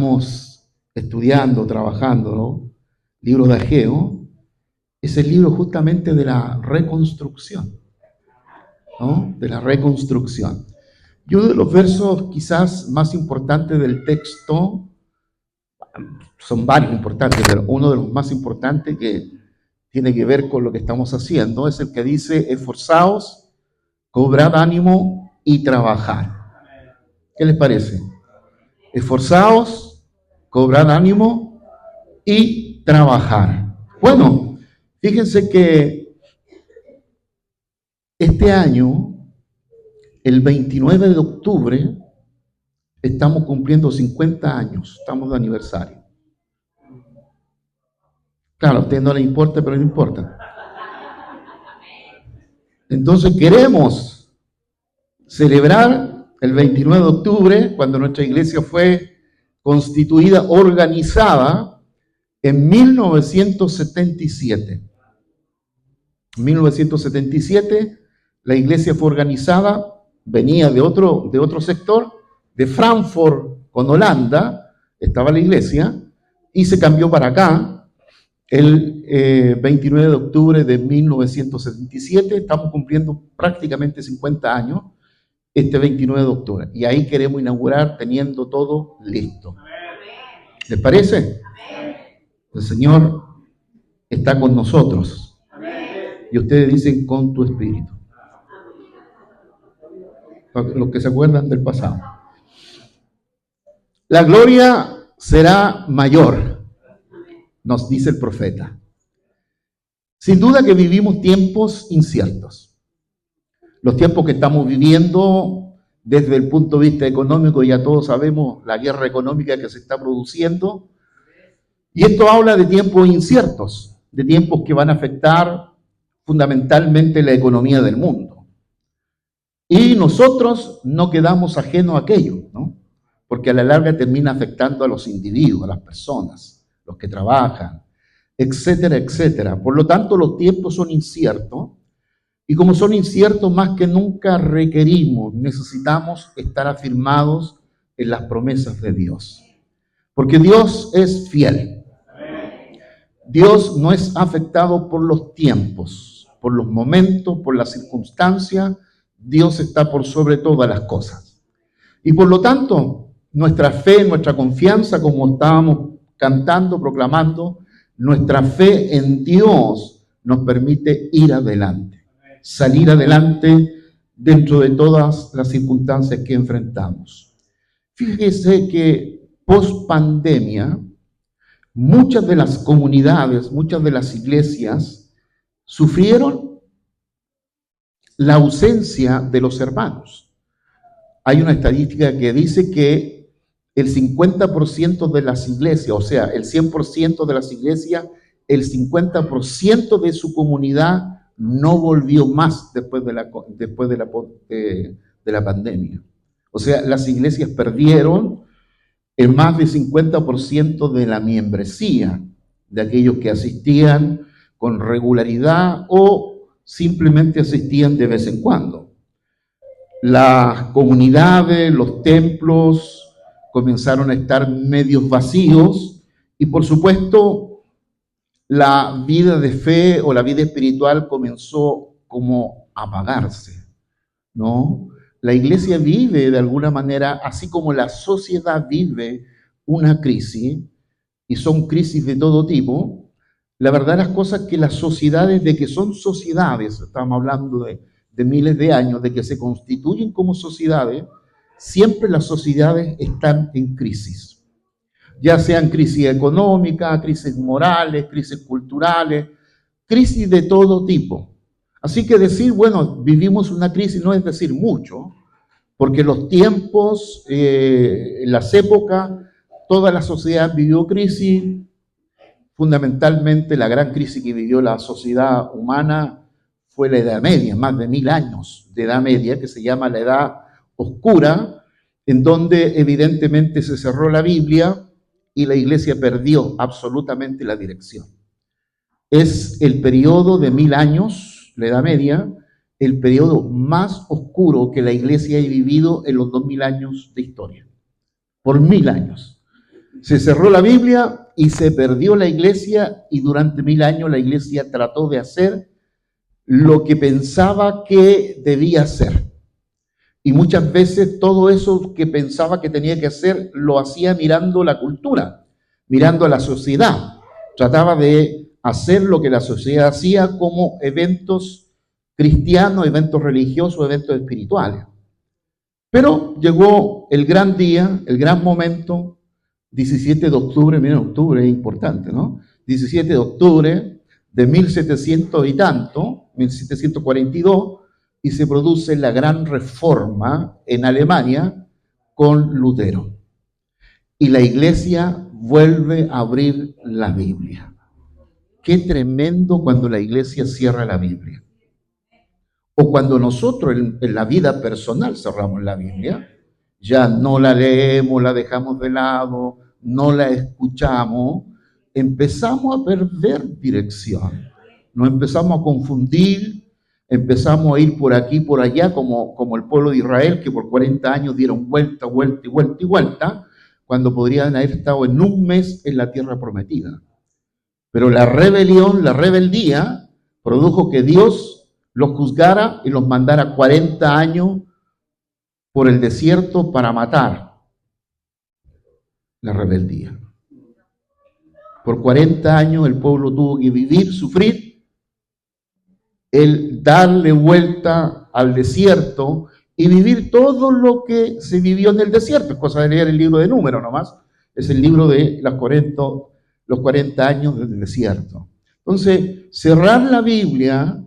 estamos estudiando, trabajando, ¿no? Libro de Ageo, es el libro justamente de la reconstrucción, ¿no? De la reconstrucción. Y uno de los versos quizás más importantes del texto, son varios importantes, pero uno de los más importantes que tiene que ver con lo que estamos haciendo es el que dice: esforzaos, cobrad ánimo y trabajad. ¿Qué les parece? Esforzaos, cobrad ánimo y trabajar. Bueno, fíjense que este año, el 29 de octubre, estamos cumpliendo 50 años, estamos de aniversario. Claro, a usted no le importa, pero no importa. Entonces queremos celebrar el 29 de octubre, cuando nuestra iglesia fue constituida, organizada en 1977. En 1977 la iglesia fue organizada, venía de otro sector, de Frankfurt con Holanda, estaba la iglesia, y se cambió para acá el 29 de octubre de 1977. Estamos cumpliendo prácticamente 50 años este 29 de octubre. Y ahí queremos inaugurar teniendo todo listo. ¿Les parece? El Señor está con nosotros. Y ustedes dicen: con tu espíritu. Los que se acuerdan del pasado. La gloria será mayor, nos dice el profeta. Sin duda que vivimos tiempos inciertos. Los tiempos que estamos viviendo desde el punto de vista económico, ya todos sabemos la guerra económica que se está produciendo. Y esto habla de tiempos inciertos, de tiempos que van a afectar fundamentalmente la economía del mundo. Y nosotros no quedamos ajenos a aquello, ¿no? Porque a la larga termina afectando a los individuos, a las personas, los que trabajan, etcétera, etcétera. Por lo tanto, los tiempos son inciertos, y como son inciertos, más que nunca necesitamos estar afirmados en las promesas de Dios. Porque Dios es fiel. Dios no es afectado por los tiempos, por los momentos, por las circunstancias. Dios está por sobre todas las cosas. Y por lo tanto, nuestra fe, nuestra confianza, como estábamos cantando, proclamando, nuestra fe en Dios nos permite ir adelante, salir adelante dentro de todas las circunstancias que enfrentamos. Fíjese que post pandemia, muchas de las comunidades, muchas de las iglesias sufrieron la ausencia de los hermanos. Hay una estadística que dice que el 50% de las iglesias, o sea, el 100% de las iglesias, el 50% de su comunidad no volvió más después de la pandemia. O sea, las iglesias perdieron el más del 50% de la membresía de aquellos que asistían con regularidad o simplemente asistían de vez en cuando. Las comunidades, los templos comenzaron a estar medios vacíos, y por supuesto la vida de fe o la vida espiritual comenzó como a apagarse, ¿no? La iglesia vive de alguna manera, así como la sociedad vive una crisis, y son crisis de todo tipo. La verdad las cosas que las sociedades, de que son sociedades, estamos hablando de miles de años, de que se constituyen como sociedades, siempre las sociedades están en crisis. Ya sean crisis económicas, crisis morales, crisis culturales, crisis de todo tipo. Así que decir, bueno, vivimos una crisis no es decir mucho, porque los tiempos, en las épocas, toda la sociedad vivió crisis. Fundamentalmente la gran crisis que vivió la sociedad humana fue la Edad Media, más de 1000 años de Edad Media, que se llama la Edad Oscura, en donde evidentemente se cerró la Biblia y la iglesia perdió absolutamente la dirección. Es el periodo de 1000 años, la Edad Media, el periodo más oscuro que la iglesia ha vivido en los 2000 años de historia. Por 1000 años. Se cerró la Biblia y se perdió la iglesia, y durante 1000 años la iglesia trató de hacer lo que pensaba que debía hacer. Y muchas veces todo eso que pensaba que tenía que hacer lo hacía mirando la cultura, mirando a la sociedad. Trataba de hacer lo que la sociedad hacía como eventos cristianos, eventos religiosos, eventos espirituales. Pero llegó el gran día, el gran momento, 17 de octubre, miren, octubre es importante, ¿no? 17 de octubre de 1700 y tanto, 1742, y se produce la gran reforma en Alemania con Lutero. Y la iglesia vuelve a abrir la Biblia. Qué tremendo cuando la iglesia cierra la Biblia. O cuando nosotros en la vida personal cerramos la Biblia, ya no la leemos, la dejamos de lado, no la escuchamos, empezamos a perder dirección. Nos empezamos a confundir, empezamos a ir por aquí, por allá, como el pueblo de Israel, que por 40 años dieron vuelta, vuelta y vuelta y vuelta, cuando podrían haber estado en un mes en la tierra prometida. Pero la rebelión, la rebeldía, produjo que Dios los juzgara y los mandara 40 años por el desierto para matar la rebeldía. Por 40 años el pueblo tuvo que vivir, sufrir, el darle vuelta al desierto y vivir todo lo que se vivió en el desierto. Es cosa de leer el libro de Números nomás. Es el libro de los 40 años del desierto. Entonces, cerrar la Biblia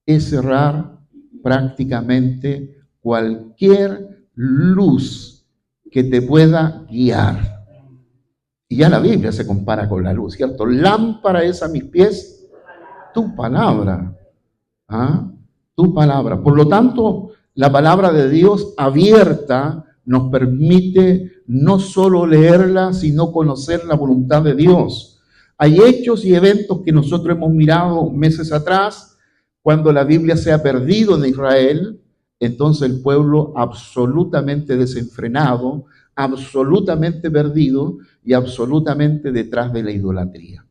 es cerrar prácticamente cualquier luz que te pueda guiar. Y ya la Biblia se compara con la luz, ¿cierto? Lámpara es a mis pies tu palabra. ¿Ah? Tu palabra. Por lo tanto, la palabra de Dios abierta nos permite no solo leerla, sino conocer la voluntad de Dios. Hay hechos y eventos que nosotros hemos mirado meses atrás, cuando la Biblia se ha perdido en Israel, entonces el pueblo absolutamente desenfrenado, absolutamente perdido y absolutamente detrás de la idolatría.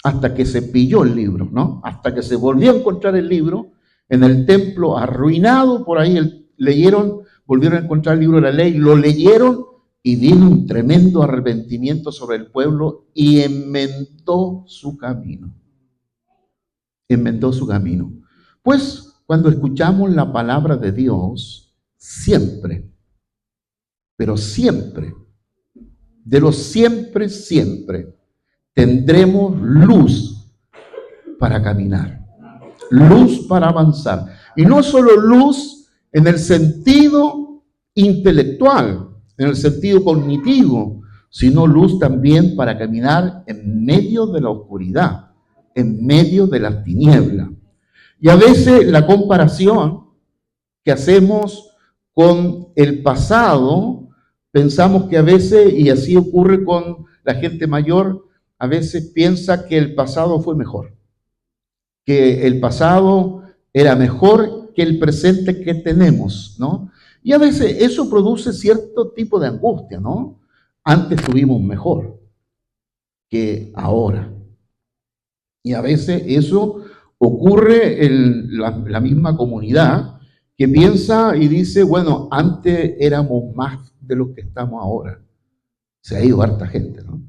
Hasta que se pilló el libro, ¿no? Hasta que se volvió a encontrar el libro en el templo arruinado, por ahí volvieron a encontrar el libro de la ley, lo leyeron y vino un tremendo arrepentimiento sobre el pueblo y enmendó su camino. Enmendó su camino. Pues cuando escuchamos la palabra de Dios, siempre, pero siempre, de los siempre, siempre, tendremos luz para caminar, luz para avanzar. Y no solo luz en el sentido intelectual, en el sentido cognitivo, sino luz también para caminar en medio de la oscuridad, en medio de las tinieblas. Y a veces la comparación que hacemos con el pasado, pensamos que a veces, y así ocurre con la gente mayor, a veces piensa que el pasado fue mejor, que el pasado era mejor que el presente que tenemos, ¿no? Y a veces eso produce cierto tipo de angustia, ¿no? Antes tuvimos mejor que ahora. Y a veces eso ocurre en la misma comunidad que piensa y dice, bueno, antes éramos más de los que estamos ahora. Se ha ido harta gente, ¿no?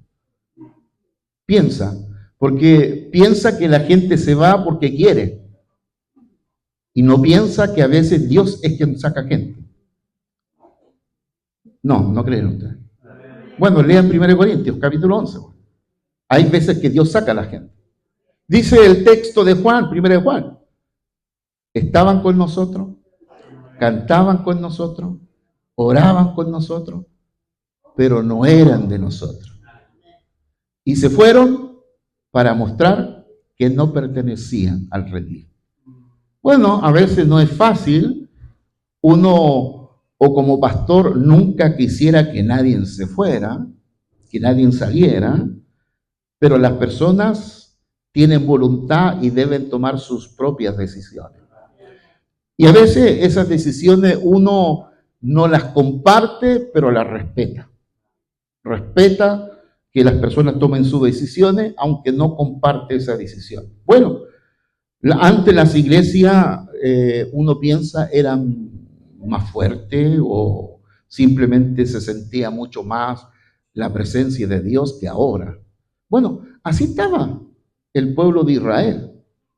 Piensa, porque piensa que la gente se va porque quiere. Y no piensa que a veces Dios es quien saca gente. No creen ustedes. Bueno, lean 1 Corintios, capítulo 11. Hay veces que Dios saca a la gente. Dice el texto de Juan, 1 de Juan. Estaban con nosotros, cantaban con nosotros, oraban con nosotros, pero no eran de nosotros. Y se fueron para mostrar que no pertenecían al redil. Bueno, a veces no es fácil. Uno, o como pastor, nunca quisiera que nadie se fuera, que nadie saliera, pero las personas tienen voluntad y deben tomar sus propias decisiones. Y a veces esas decisiones uno no las comparte, pero las respeta. respeta que las personas tomen sus decisiones, aunque no comparte esa decisión. Bueno, antes las iglesias, uno piensa, eran más fuertes o simplemente se sentía mucho más la presencia de Dios que ahora. Bueno, así estaba el pueblo de Israel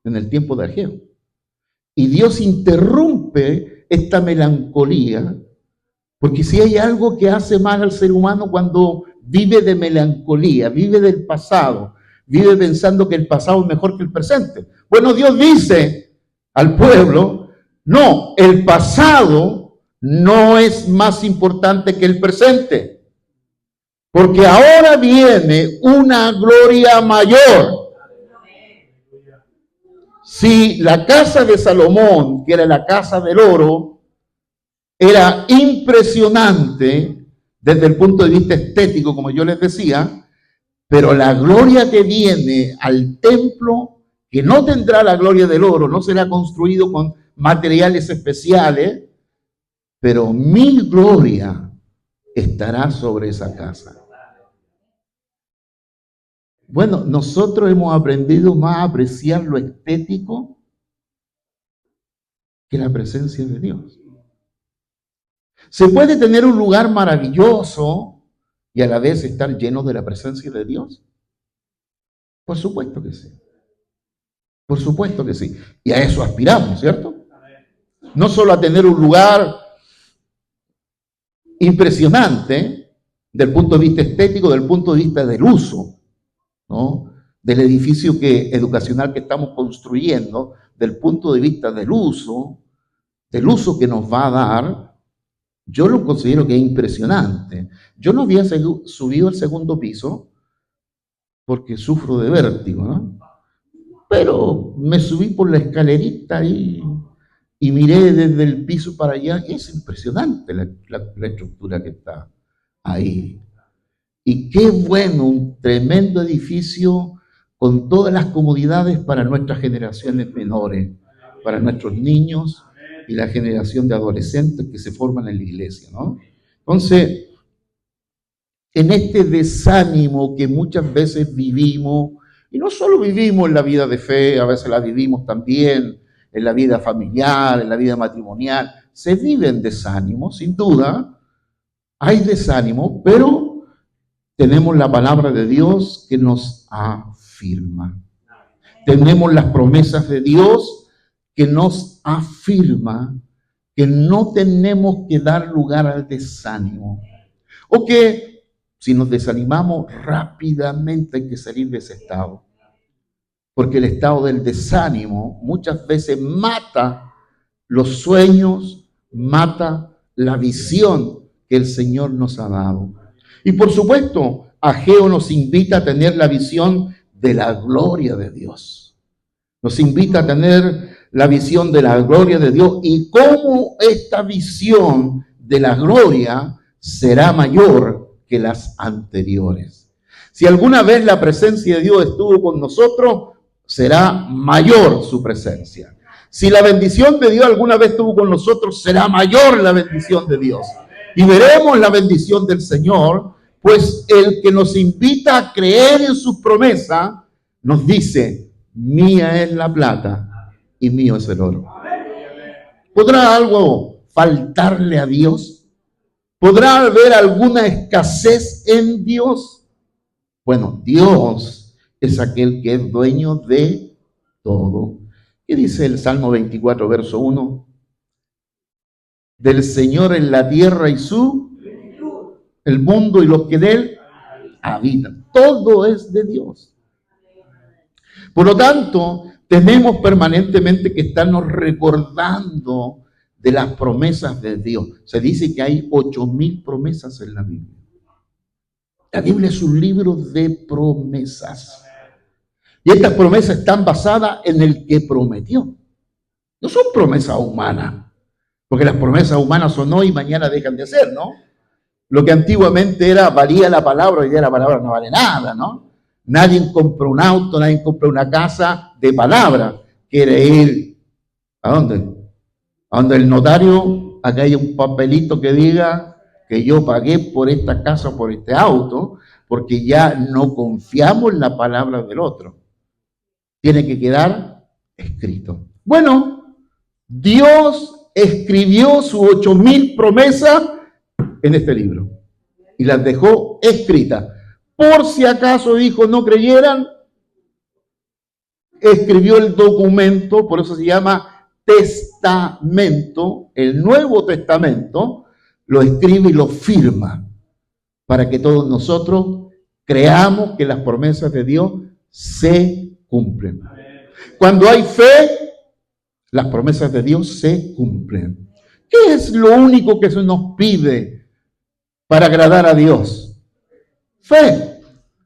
en el tiempo de Ageo. Y Dios interrumpe esta melancolía, porque si hay algo que hace mal al ser humano cuando vive de melancolía, vive del pasado, vive pensando que el pasado es mejor que el presente. Bueno, Dios dice al pueblo, no, el pasado no es más importante que el presente, porque ahora viene una gloria mayor. Si la casa de Salomón, que era la casa del oro, era impresionante desde el punto de vista estético, como yo les decía, pero la gloria que viene al templo, que no tendrá la gloria del oro, no será construido con materiales especiales, pero mi gloria estará sobre esa casa. Bueno, nosotros hemos aprendido más a apreciar lo estético que la presencia de Dios. ¿Se puede tener un lugar maravilloso y a la vez estar lleno de la presencia de Dios? Por supuesto que sí. Por supuesto que sí. Y a eso aspiramos, ¿cierto? No solo a tener un lugar impresionante del punto de vista estético, del punto de vista del uso, ¿no? Del edificio educacional que estamos construyendo, del punto de vista del uso que nos va a dar, yo lo considero que es impresionante. Yo no había subido al segundo piso porque sufro de vértigo, ¿no? Pero me subí por la escalerita y miré desde el piso para allá. Es impresionante la estructura que está ahí. Y qué bueno, un tremendo edificio con todas las comodidades para nuestras generaciones menores, para nuestros niños y la generación de adolescentes que se forman en la iglesia, ¿no? Entonces, en este desánimo que muchas veces vivimos, y no solo vivimos en la vida de fe, a veces la vivimos también en la vida familiar, en la vida matrimonial, se vive en desánimo, sin duda, hay desánimo, pero tenemos la palabra de Dios que nos afirma. Tenemos las promesas de Dios que nos afirma que no tenemos que dar lugar al desánimo. O que si nos desanimamos rápidamente hay que salir de ese estado. Porque el estado del desánimo muchas veces mata los sueños, mata la visión que el Señor nos ha dado. Y por supuesto, Ageo nos invita a tener la visión de la gloria de Dios. Nos invita a tener la visión de la gloria de Dios y cómo esta visión de la gloria será mayor que las anteriores. Si alguna vez la presencia de Dios estuvo con nosotros, será mayor su presencia. Si la bendición de Dios alguna vez estuvo con nosotros, será mayor la bendición de Dios. Y veremos la bendición del Señor, pues el que nos invita a creer en sus promesas, nos dice, mía es la plata y mío es el oro. ¿Podrá algo faltarle a Dios? ¿Podrá haber alguna escasez en Dios? Bueno, Dios es aquel que es dueño de todo. ¿Qué dice el Salmo 24, verso 1? Del Señor en la tierra y el mundo y los que en él habitan. Todo es de Dios. Por lo tanto, tenemos permanentemente que estarnos recordando de las promesas de Dios. Se dice que hay 8,000 promesas en la Biblia. La Biblia es un libro de promesas. Y estas promesas están basadas en el que prometió. No son promesas humanas, porque las promesas humanas son hoy y mañana dejan de ser, ¿no? Lo que antiguamente valía la palabra, hoy día la palabra no vale nada, ¿no? Nadie compra un auto, nadie compra una casa de palabra. Quiere ir, ¿a dónde? A donde el notario, acá hay un papelito que diga que yo pagué por esta casa, por este auto, porque ya no confiamos en la palabra del otro. Tiene que quedar escrito. Bueno, Dios escribió sus 8,000 promesas en este libro y las dejó escritas. Por si acaso, dijo, no creyeran, escribió el documento, por eso se llama testamento. El Nuevo Testamento lo escribe y lo firma para que todos nosotros creamos que las promesas de Dios se cumplen. Cuando hay fe, las promesas de Dios se cumplen. ¿Qué es lo único que se nos pide para agradar a Dios? Fe.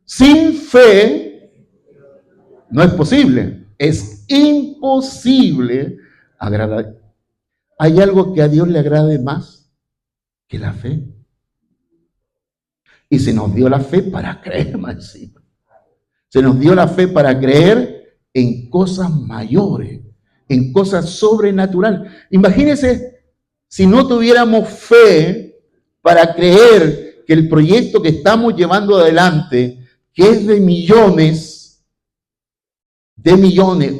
Sin fe no es posible. Es imposible agradar. ¿Hay algo que a Dios le agrade más que la fe? Y se nos dio la fe para creer más encima. Se nos dio la fe para creer en cosas mayores, en cosas sobrenaturales. Imagínense si no tuviéramos fe para creer que el proyecto que estamos llevando adelante, que es de millones,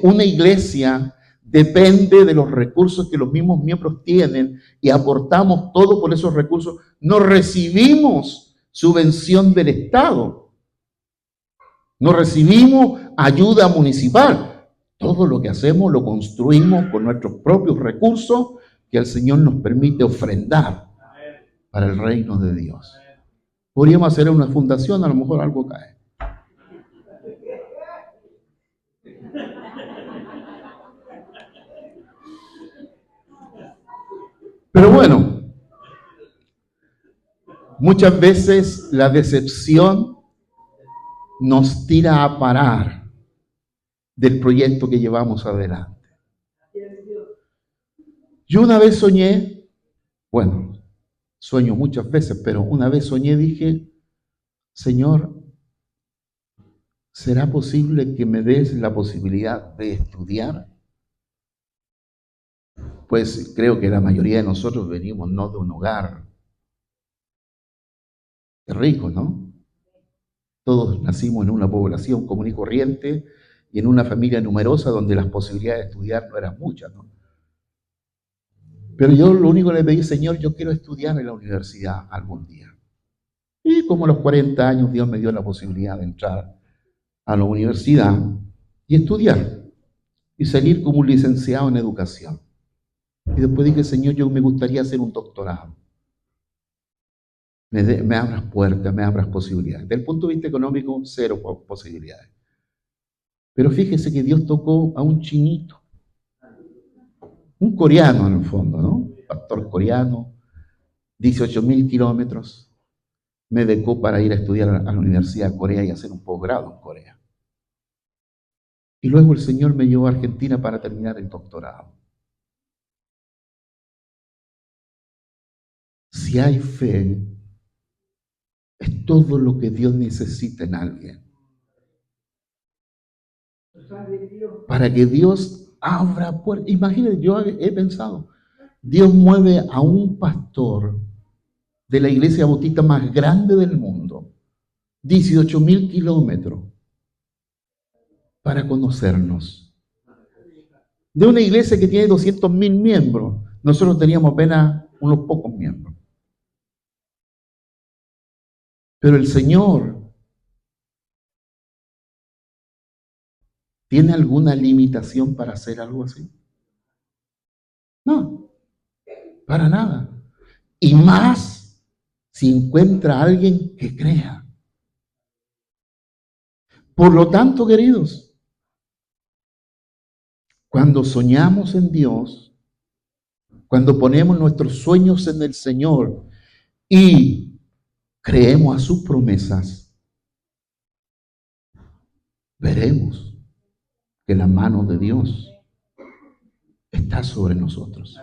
una iglesia depende de los recursos que los mismos miembros tienen y aportamos todo por esos recursos. No recibimos subvención del Estado. No recibimos ayuda municipal. Todo lo que hacemos lo construimos con nuestros propios recursos que el Señor nos permite ofrendar para el reino de Dios. Podríamos hacer una fundación, a lo mejor algo cae. Pero bueno, muchas veces la decepción nos tira a parar del proyecto que llevamos adelante. Yo una vez soñé, bueno, sueño muchas veces, pero una vez soñé, dije, Señor, ¿será posible que me des la posibilidad de estudiar? Pues creo que la mayoría de nosotros venimos no de un hogar rico, ¿no? Todos nacimos en una población común y corriente y en una familia numerosa donde las posibilidades de estudiar no eran muchas, ¿no? Pero yo lo único que le pedí, Señor, yo quiero estudiar en la universidad algún día. Y como a los 40 años Dios me dio la posibilidad de entrar a la universidad y estudiar y salir como un licenciado en educación. Y después dije, Señor, yo me gustaría hacer un doctorado. Me abras puertas, me abras posibilidades. Desde el punto de vista económico, cero posibilidades. Pero fíjese que Dios tocó a un chinito, un coreano en el fondo, ¿no? Pastor coreano, 18,000 kilómetros. Me becó para ir a estudiar a la Universidad de Corea y hacer un posgrado en Corea. Y luego el Señor me llevó a Argentina para terminar el doctorado. Si hay fe, es todo lo que Dios necesita en alguien. Para que Dios abra puertas. Imagínense, yo he pensado, Dios mueve a un pastor de la iglesia bautista más grande del mundo, 18,000 kilómetros, para conocernos. De una iglesia que tiene 200,000 miembros, nosotros teníamos apenas unos pocos miembros. Pero el Señor ¿tiene alguna limitación para hacer algo así? No, para nada. Y más si encuentra a alguien que crea. Por lo tanto, queridos, cuando soñamos en Dios, cuando ponemos nuestros sueños en el Señor y creemos a sus promesas, veremos que la mano de Dios está sobre nosotros.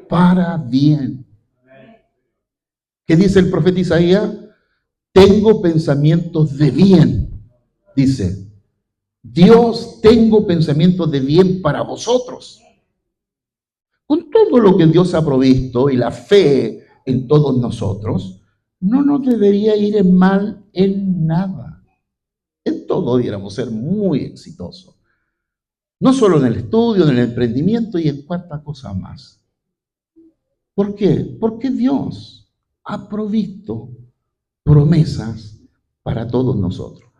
Para bien. ¿Qué dice el profeta Isaías? Tengo pensamientos de bien. Dice, Dios, tengo pensamientos de bien para vosotros. Con todo lo que Dios ha provisto y la fe en todos nosotros, no nos debería ir mal en nada. En todo debiéramos ser muy exitosos. No solo en el estudio, en el emprendimiento y en cuánta cosa más. ¿Por qué? Porque Dios ha provisto promesas para todos nosotros.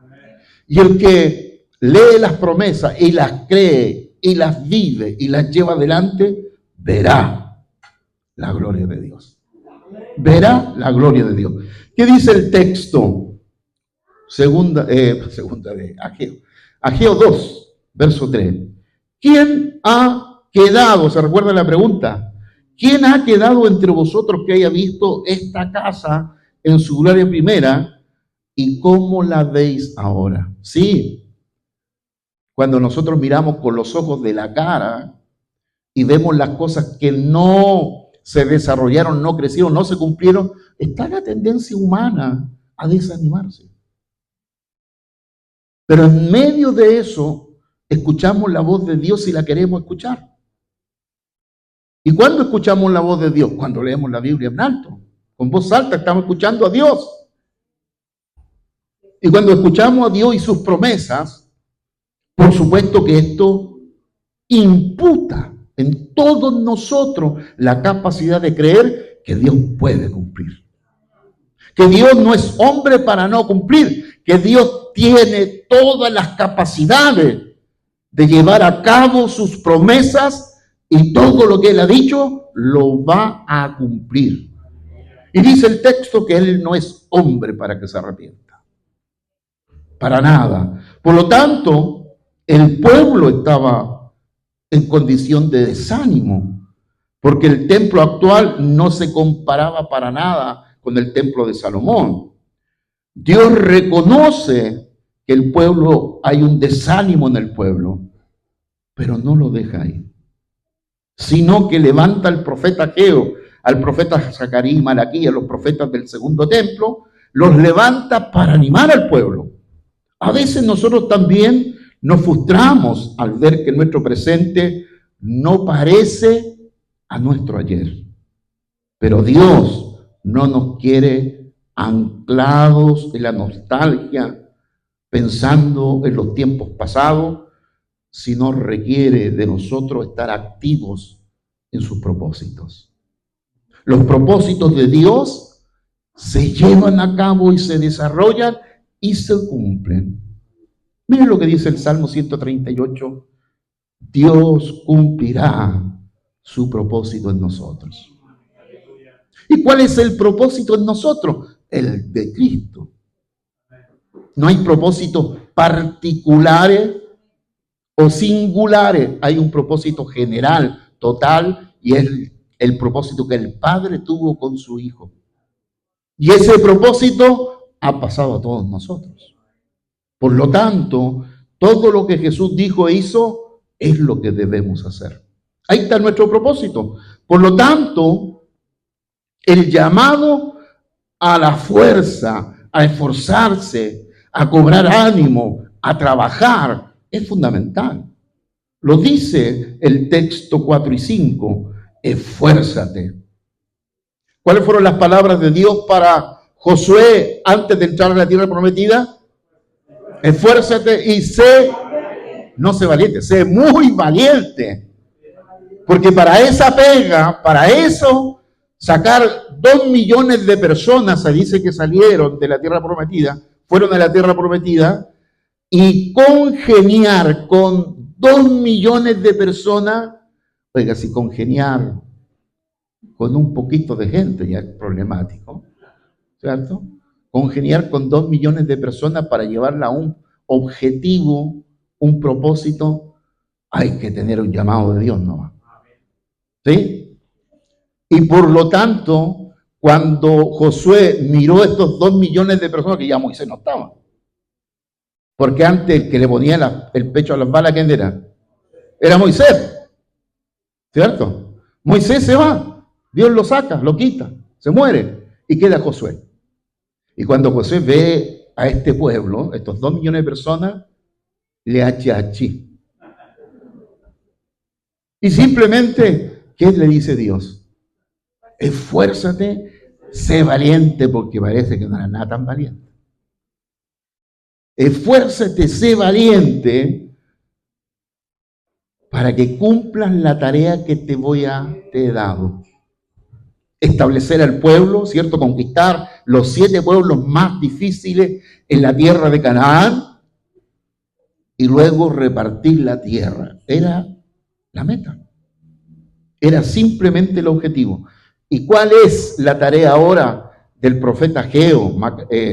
Y el que lee las promesas y las cree y las vive y las lleva adelante, verá la gloria de Dios. Verá la gloria de Dios. ¿Qué dice el texto? Segunda de Ageo. Ageo 2, verso 3. ¿Quién ha quedado? ¿Se recuerda la pregunta? ¿Quién ha quedado entre vosotros que haya visto esta casa en su gloria primera? ¿Y cómo la veis ahora? Sí, cuando nosotros miramos con los ojos de la cara y vemos las cosas que no se desarrollaron, no crecieron, no se cumplieron, está la tendencia humana a desanimarse. Pero en medio de eso, escuchamos la voz de Dios y la queremos escuchar. ¿Y cuándo escuchamos la voz de Dios? Cuando leemos la Biblia en alto. Con voz alta estamos escuchando a Dios. Y cuando escuchamos a Dios y sus promesas, por supuesto que esto imputa en todos nosotros la capacidad de creer que Dios puede cumplir. Que Dios no es hombre para no cumplir. Que Dios tiene todas las capacidades de llevar a cabo sus promesas y todo lo que Él ha dicho lo va a cumplir. Y dice el texto que Él no es hombre para que se arrepienta. Para nada. Por lo tanto, el pueblo estaba en condición de desánimo, porque el templo actual no se comparaba para nada con el templo de Salomón. Dios reconoce que el pueblo, hay un desánimo en el pueblo, pero no lo deja ahí, sino que levanta al profeta Ageo, al profeta Zacarías y Malaquías, los profetas del segundo templo, los levanta para animar al pueblo. A veces nosotros también nos frustramos al ver que nuestro presente no parece a nuestro ayer. Pero Dios no nos quiere anclados en la nostalgia, pensando en los tiempos pasados, sino requiere de nosotros estar activos en sus propósitos. Los propósitos de Dios se llevan a cabo y se desarrollan y se cumplen. Miren lo que dice el Salmo 138. Dios cumplirá su propósito en nosotros. ¿Y cuál es el propósito en nosotros? El de Cristo. No hay propósitos particulares o singulares. Hay un propósito general, total, y es el propósito que el Padre tuvo con su Hijo. Y ese propósito ha pasado a todos nosotros. Por lo tanto, todo lo que Jesús dijo e hizo es lo que debemos hacer. Ahí está nuestro propósito. Por lo tanto, el llamado a la fuerza, a esforzarse, a cobrar ánimo, a trabajar, es fundamental. Lo dice el texto 4 y 5, esfuérzate. ¿Cuáles fueron las palabras de Dios para Josué antes de entrar a la tierra prometida? Esfuérzate y sé, no sé valiente, sé muy valiente. Porque para esa pega, para eso, sacar 2 millones de personas, se dice que salieron de la tierra prometida, fueron a la tierra prometida, y congeniar con 2 millones de personas, oiga, si congeniar con un poquito de gente ya es problemático, ¿cierto? Congeniar con 2 millones de personas para llevarla a un objetivo, un propósito, hay que tener un llamado de Dios, ¿no? ¿Sí? Y por lo tanto, cuando Josué miró estos 2 millones de personas, que ya Moisés no estaba, porque antes el que le ponía el pecho a las balas, ¿quién era? Era Moisés, ¿cierto? Moisés se va, Dios lo saca, lo quita, se muere y queda Josué. Y cuando Josué ve a este pueblo, estos 2 millones de personas, le achachí. Y simplemente, ¿qué le dice Dios? Esfuérzate sé valiente porque parece que no era nada tan valiente. Esfuérzate, sé valiente para que cumplas la tarea que te he dado. Establecer al pueblo, ¿cierto? Conquistar los 7 pueblos más difíciles en la tierra de Canaán y luego repartir la tierra. Era la meta. Era simplemente el objetivo. ¿Y cuál es la tarea ahora del profeta Ageo,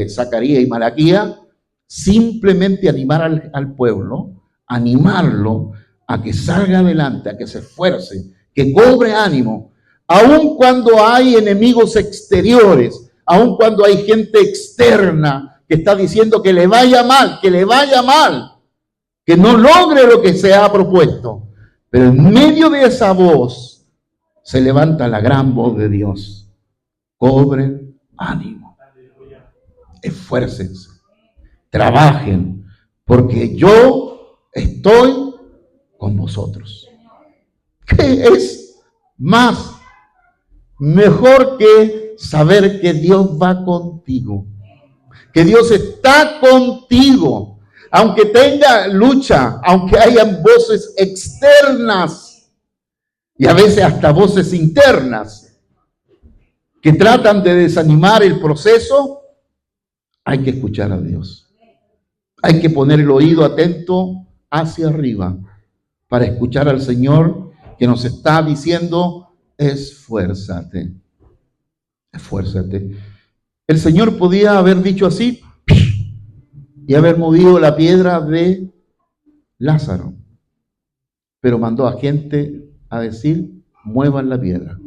Zacarías y Malaquías? Simplemente animar al pueblo, animarlo a que salga adelante, a que se esfuerce, que cobre ánimo, aun cuando hay enemigos exteriores, aun cuando hay gente externa que está diciendo que le vaya mal, que no logre lo que se ha propuesto. Pero en medio de esa voz se levanta la gran voz de Dios. Cobren ánimo, esfuércense, trabajen, porque yo estoy con vosotros. ¿Qué es más mejor que saber que Dios va contigo? Que Dios está contigo. Aunque tenga lucha, aunque hayan voces externas y a veces hasta voces internas que tratan de desanimar el proceso, hay que escuchar a Dios. Hay que poner el oído atento hacia arriba para escuchar al Señor que nos está diciendo, esfuérzate, esfuérzate. El Señor podía haber dicho así y haber movido la piedra de Lázaro, pero mandó a gente a decir, muevan la piedra.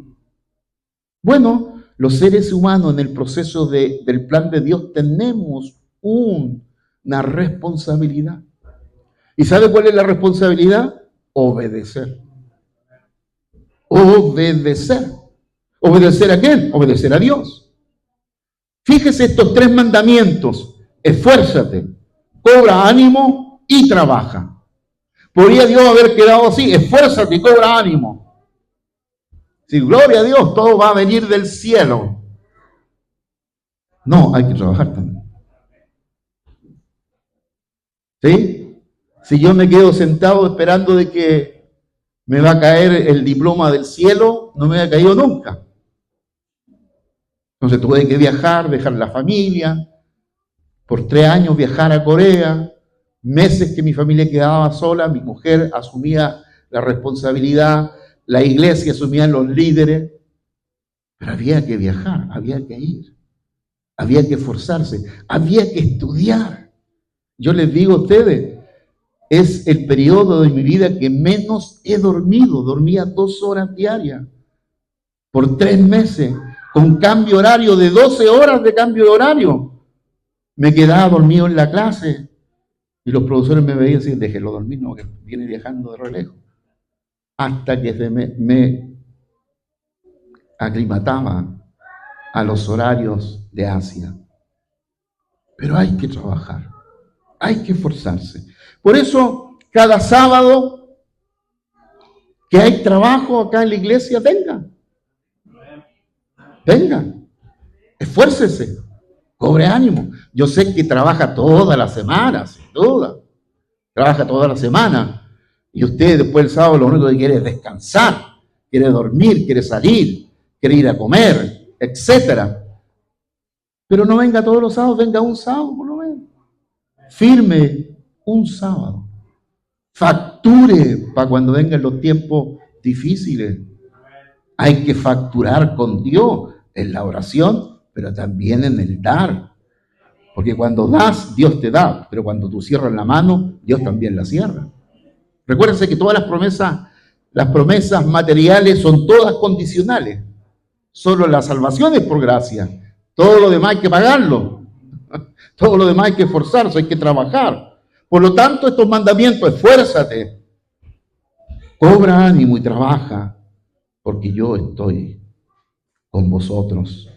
Bueno, los seres humanos en el proceso del plan de Dios tenemos una responsabilidad. ¿Y sabe cuál es la responsabilidad? Obedecer. Obedecer. ¿Obedecer a quién? Obedecer a Dios. Fíjese estos 3 mandamientos. Esfuérzate, cobra ánimo y trabaja. Podría Dios haber quedado así, esfuérzate y cobra ánimo. Si gloria a Dios, todo va a venir del cielo. No, hay que trabajar también. ¿Sí? Si yo me quedo sentado esperando de que me va a caer el diploma del cielo, no me ha caído nunca. Entonces tuve que viajar, dejar la familia, por 3 años viajar a Corea, meses que mi familia quedaba sola, mi mujer asumía la responsabilidad, la iglesia asumía los líderes, pero había que viajar, había que ir, había que esforzarse, había que estudiar. Yo les digo a ustedes, es el periodo de mi vida que menos he dormido, dormía 2 horas diarias, por 3 meses, con cambio horario de 12 horas de cambio de horario. Me quedaba dormido en la clase y los profesores me veían así, déjelo dormir, no, que viene viajando de relejo. Hasta que me aclimataba a los horarios de Asia. Pero hay que trabajar, hay que esforzarse. Por eso, cada sábado que hay trabajo acá en la iglesia, venga, esfuércese, cobre ánimo. Yo sé que trabaja toda la semana, sin duda. Trabaja toda la semana. Y usted después el sábado lo único que quiere es descansar, quiere dormir, quiere salir, quiere ir a comer, etcétera. Pero no venga todos los sábados, venga un sábado por lo menos. Firme un sábado. Facture para cuando vengan los tiempos difíciles. Hay que facturar con Dios en la oración, pero también en el dar. Porque cuando das, Dios te da, pero cuando tú cierras la mano, Dios también la cierra. Recuérdense que todas las promesas materiales son todas condicionales. Solo la salvación es por gracia. Todo lo demás hay que pagarlo. Todo lo demás hay que esforzarse, hay que trabajar. Por lo tanto, estos mandamientos, esfuérzate, cobra ánimo y trabaja, porque yo estoy con vosotros.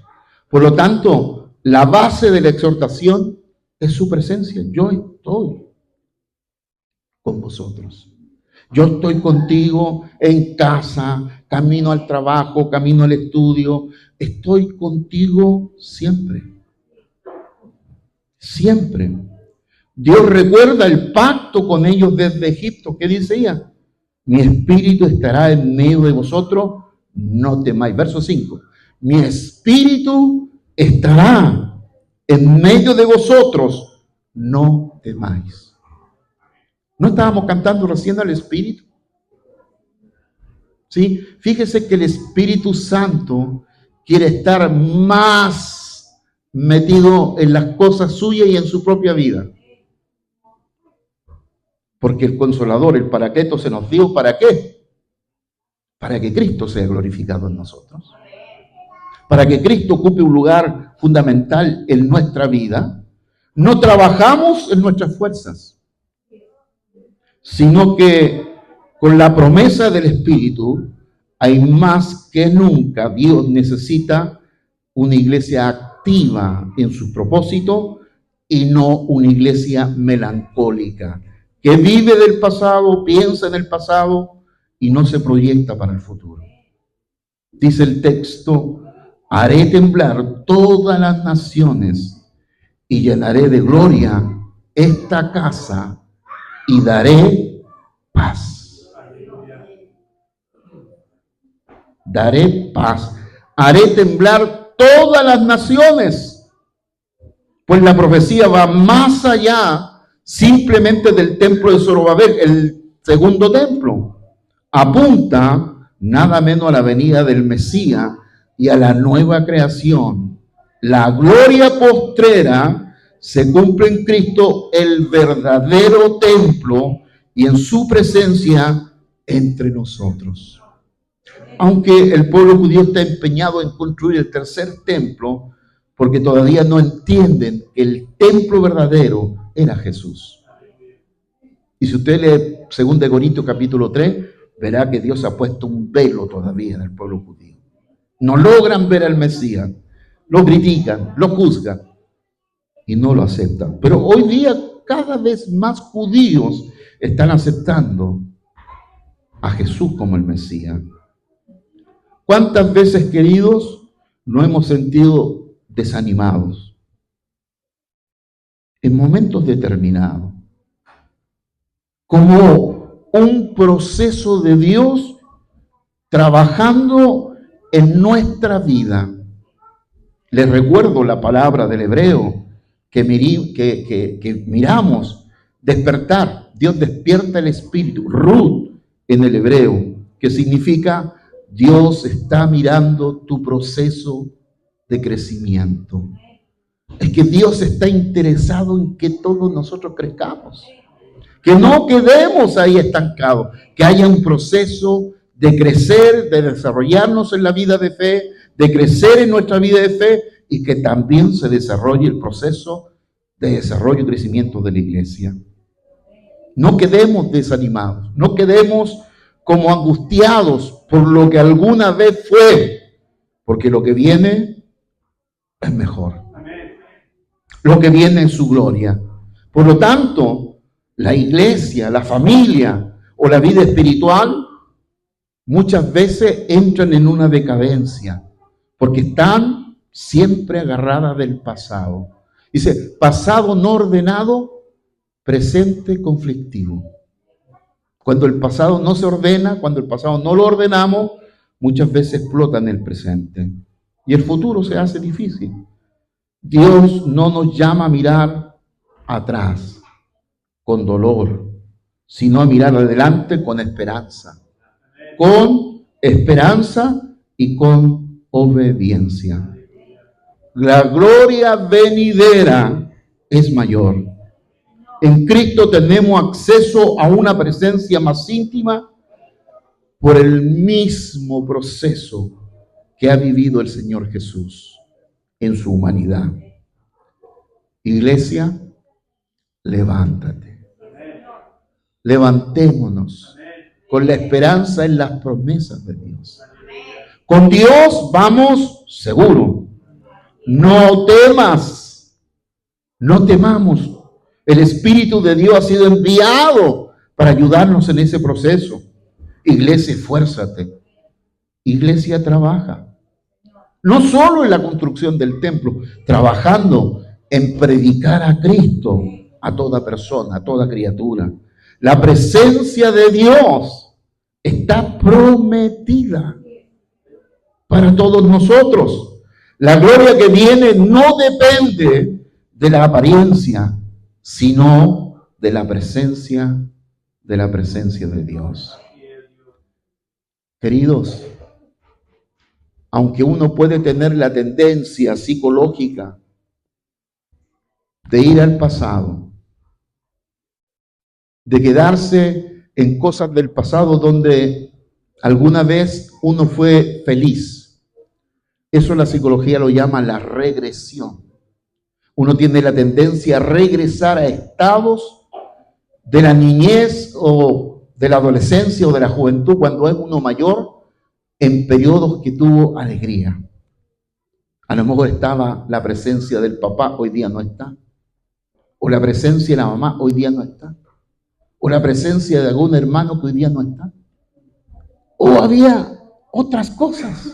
Por lo tanto, la base de la exhortación es su presencia. Yo estoy con vosotros. Yo estoy contigo en casa, camino al trabajo, camino al estudio. Estoy contigo siempre. Siempre. Dios recuerda el pacto con ellos desde Egipto. ¿Qué dice ella? Mi espíritu estará en medio de vosotros, no temáis. Verso 5. Mi espíritu estará en medio de vosotros, no temáis. ¿No estábamos cantando recién al Espíritu? ¿Sí? Fíjese que el Espíritu Santo quiere estar más metido en las cosas suyas y en su propia vida. Porque el Consolador, el Paracleto, se nos dio ¿para qué? Para que Cristo sea glorificado en nosotros. Para que Cristo ocupe un lugar fundamental en nuestra vida. No trabajamos en nuestras fuerzas, sino que con la promesa del Espíritu, hay más que nunca. Dios necesita una iglesia activa en su propósito y no una iglesia melancólica, que vive del pasado, piensa en el pasado y no se proyecta para el futuro. Dice el texto, haré temblar todas las naciones y llenaré de gloria esta casa y daré paz. Daré paz. Haré temblar todas las naciones. Pues la profecía va más allá simplemente del templo de Zorobabel, el segundo templo. Apunta nada menos a la venida del Mesías y a la nueva creación. La gloria postrera se cumple en Cristo, el verdadero templo, y en su presencia entre nosotros. Aunque el pueblo judío está empeñado en construir el tercer templo, porque todavía no entienden que el templo verdadero era Jesús. Y si usted lee 2 Corintios capítulo 3, verá que Dios ha puesto un velo todavía en el pueblo judío. No logran ver al Mesías, lo critican, lo juzgan y no lo aceptan. Pero hoy día cada vez más judíos están aceptando a Jesús como el Mesías. ¿Cuántas veces, queridos, nos hemos sentido desanimados en momentos determinados, como un proceso de Dios trabajando en nuestra vida? Les recuerdo la palabra del hebreo que miramos, despertar. Dios despierta el espíritu, Ruth en el hebreo, que significa Dios está mirando tu proceso de crecimiento. Es que Dios está interesado en que todos nosotros crezcamos, que no quedemos ahí estancados, que haya un proceso de crecer, de desarrollarnos en la vida de fe, de crecer en nuestra vida de fe, y que también se desarrolle el proceso de desarrollo y crecimiento de la iglesia. No quedemos desanimados, no quedemos como angustiados por lo que alguna vez fue, porque lo que viene es mejor. Lo que viene en su gloria. Por lo tanto, la iglesia, la familia o la vida espiritual muchas veces entran en una decadencia porque están siempre agarradas del pasado. Dice, pasado no ordenado, presente conflictivo. Cuando el pasado no se ordena, cuando el pasado no lo ordenamos, muchas veces explota en el presente. Y el futuro se hace difícil. Dios no nos llama a mirar atrás con dolor, sino a mirar adelante con esperanza. Con esperanza y con obediencia. La gloria venidera es mayor. En Cristo tenemos acceso a una presencia más íntima por el mismo proceso que ha vivido el Señor Jesús en su humanidad. Iglesia, levántate. Levantémonos con la esperanza en las promesas de Dios. Con Dios vamos seguro. No temas, no temamos. El Espíritu de Dios ha sido enviado para ayudarnos en ese proceso. Iglesia, esfuérzate. Iglesia trabaja. No solo en la construcción del templo, trabajando en predicar a Cristo a toda persona, a toda criatura. La presencia de Dios está prometida para todos nosotros. La gloria que viene no depende de la apariencia, sino de la presencia de Dios. Queridos, aunque uno puede tener la tendencia psicológica de ir al pasado, de quedarse en cosas del pasado donde alguna vez uno fue feliz. Eso la psicología lo llama la regresión. Uno tiene la tendencia a regresar a estados de la niñez o de la adolescencia o de la juventud cuando es uno mayor, en periodos que tuvo alegría. A lo mejor estaba la presencia del papá, hoy día no está. O la presencia de la mamá, hoy día no está. O la presencia de algún hermano que hoy día no está. O había otras cosas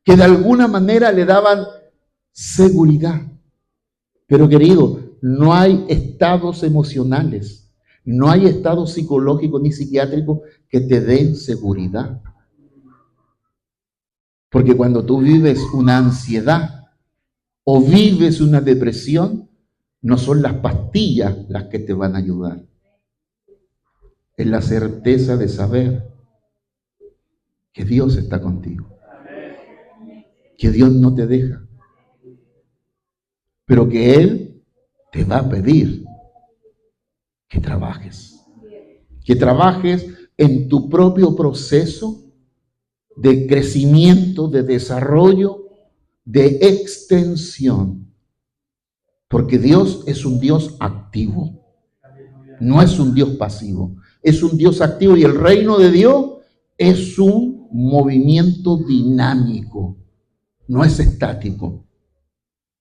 que de alguna manera le daban seguridad. Pero querido, no hay estados emocionales, no hay estados psicológicos ni psiquiátricos que te den seguridad. Porque cuando tú vives una ansiedad o vives una depresión, no son las pastillas las que te van a ayudar. Es la certeza de saber que Dios está contigo. Que Dios no te deja. Pero que Él te va a pedir que trabajes. Que trabajes en tu propio proceso de crecimiento, de desarrollo, de extensión. Porque Dios es un Dios activo. No es un Dios pasivo. Es un Dios activo y el reino de Dios es un movimiento dinámico. No es estático.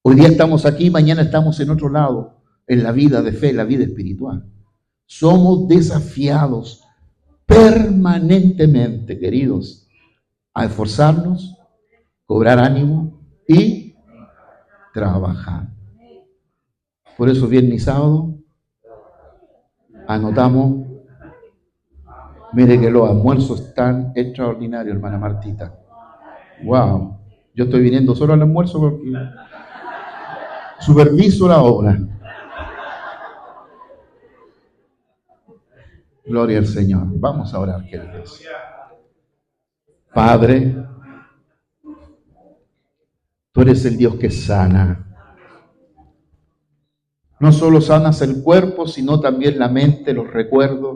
Hoy día estamos aquí, mañana estamos en otro lado, en la vida de fe, en la vida espiritual. Somos desafiados permanentemente, queridos, a esforzarnos, cobrar ánimo y trabajar. Por eso viernes y sábado anotamos. Mire que los almuerzos están extraordinarios, hermana Martita. Wow. Yo estoy viniendo solo al almuerzo porque superviso la obra. Gloria al Señor. Vamos a orar, queridos. Padre, tú eres el Dios que sana. No solo sanas el cuerpo, sino también la mente, los recuerdos.